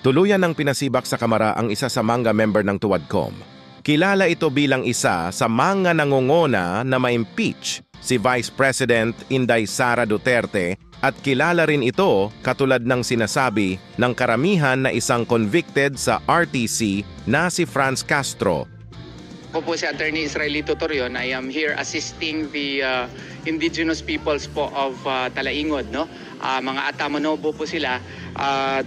Tuluyan ng pinasibak sa kamara ang isa sa mga member ng Tuwadcom. Kilala ito bilang isa sa mga nangunguna na ma-impeach si Vice President Inday Sara Duterte at kilala rin ito katulad ng sinasabi ng karamihan na isang convicted sa RTC na si Franz Castro. Ako po si Attorney Israelito Torion. I am here assisting the indigenous peoples po of Talaingod, no? Mga Atamanobo po sila.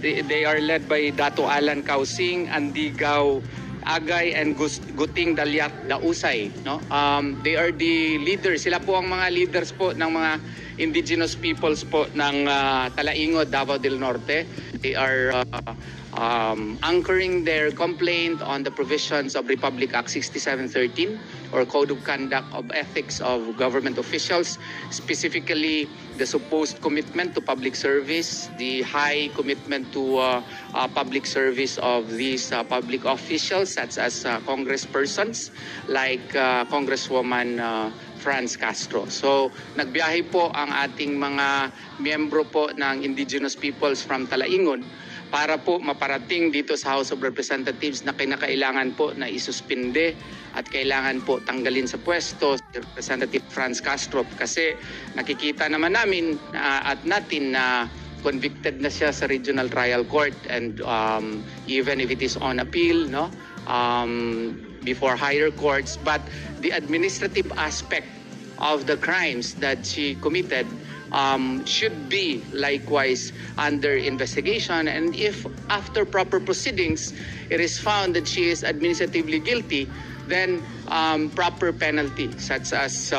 They are led by Dato Alan Kausing, Andigaw Agay, and Guting Dalyat Dausay, no? They are the leaders. Sila po ang mga leaders po ng mga indigenous peoples po ng Talaingod, Davao del Norte. They are anchoring their complaint on the provisions of Republic Act 6713 or Code of Conduct of Ethics of Government Officials, specifically the supposed commitment to public service, the high commitment to public service of these public officials such as congresspersons like Congresswoman Franz Castro. So nagbiyahe po ang ating mga miyembro po ng indigenous peoples from Talaingod para po maparating dito sa House of Representatives na kinakailangan po na isuspinde at kailangan po tanggalin sa pwesto si Representative Franz Castro kasi nakikita naman namin at natin na convicted na siya sa Regional Trial Court, and even if it is on appeal, no, before higher courts, but the administrative aspect of the crimes that she committed should be likewise under investigation, and if after proper proceedings it is found that she is administratively guilty, then proper penalty such as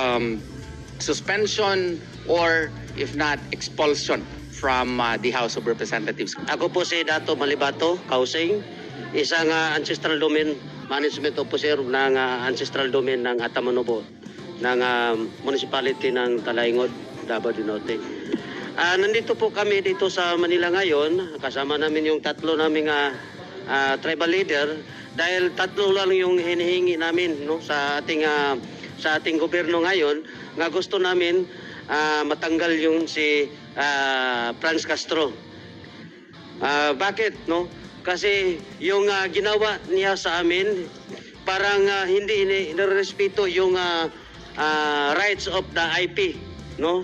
suspension or if not expulsion from the House of Representatives. Ako po si Dato Malibato Kausing, isang ancestral domain management officer ng ancestral domain ng Atamanobo ng municipality ng Talaingod, Davao del Norte. Nandito po kami dito sa Manila ngayon, kasama namin yung tatlo naming tribal leader dahil tatlo lang yung hinihingi namin, no, sa ating gobyerno ngayon, nga gusto namin matanggal yung si Franz Castro. Bakit, no? Kasi yung ginawa niya sa amin parang hindi nirespeto yung rights of the IP, no?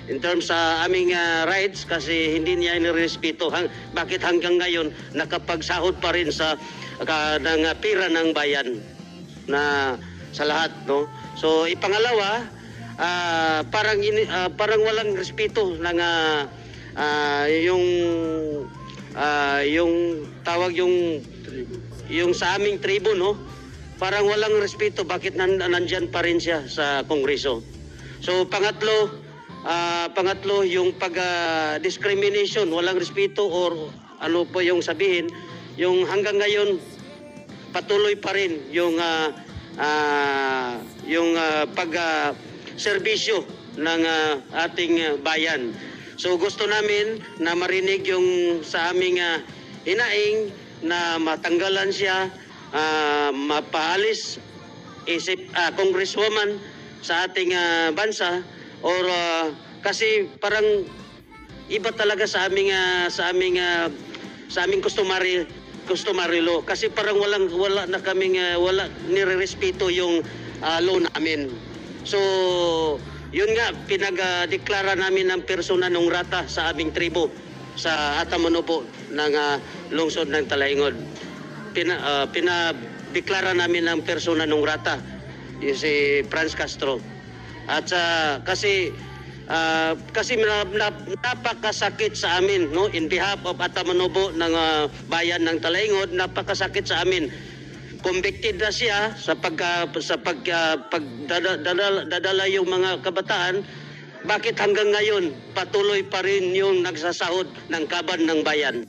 In terms sa aming rights, kasi hindi niya nirespeto. Bakit hanggang ngayon nakapagsahod pa rin sa ng pira ng bayan na sa lahat, no? So ipangalawa, parang walang respeto ng yung tawag yung sa aming tribo, no? Parang walang respeto, bakit nandyan pa rin siya sa Kongreso. So pangatlo yung discrimination, walang respeto, or ano po yung sabihin, yung hanggang ngayon patuloy pa rin yung serbisyo ng ating bayan. So gusto namin na marinig yung sa aming hinaing na matanggalan siya, mapaalis congresswoman sa ating bansa, or kasi parang iba talaga sa aming customary law, kasi parang wala na kaming wala nirerespeto yung law namin. So yun nga, pinag-deklara namin ng persona non grata sa aming tribo sa Atamanobo ng lungsod ng Talaingod. Pinadeklara namin ng persona non grata si Franz Castro. At kasi napakasakit sa amin, no, in behalf of Atamanobo ng bayan ng Talaingod, napakasakit sa amin. Convicted na siya sa pagdadala yung mga kabataan. Bakit hanggang ngayon patuloy pa rin yung nagsasahod ng kaban ng bayan?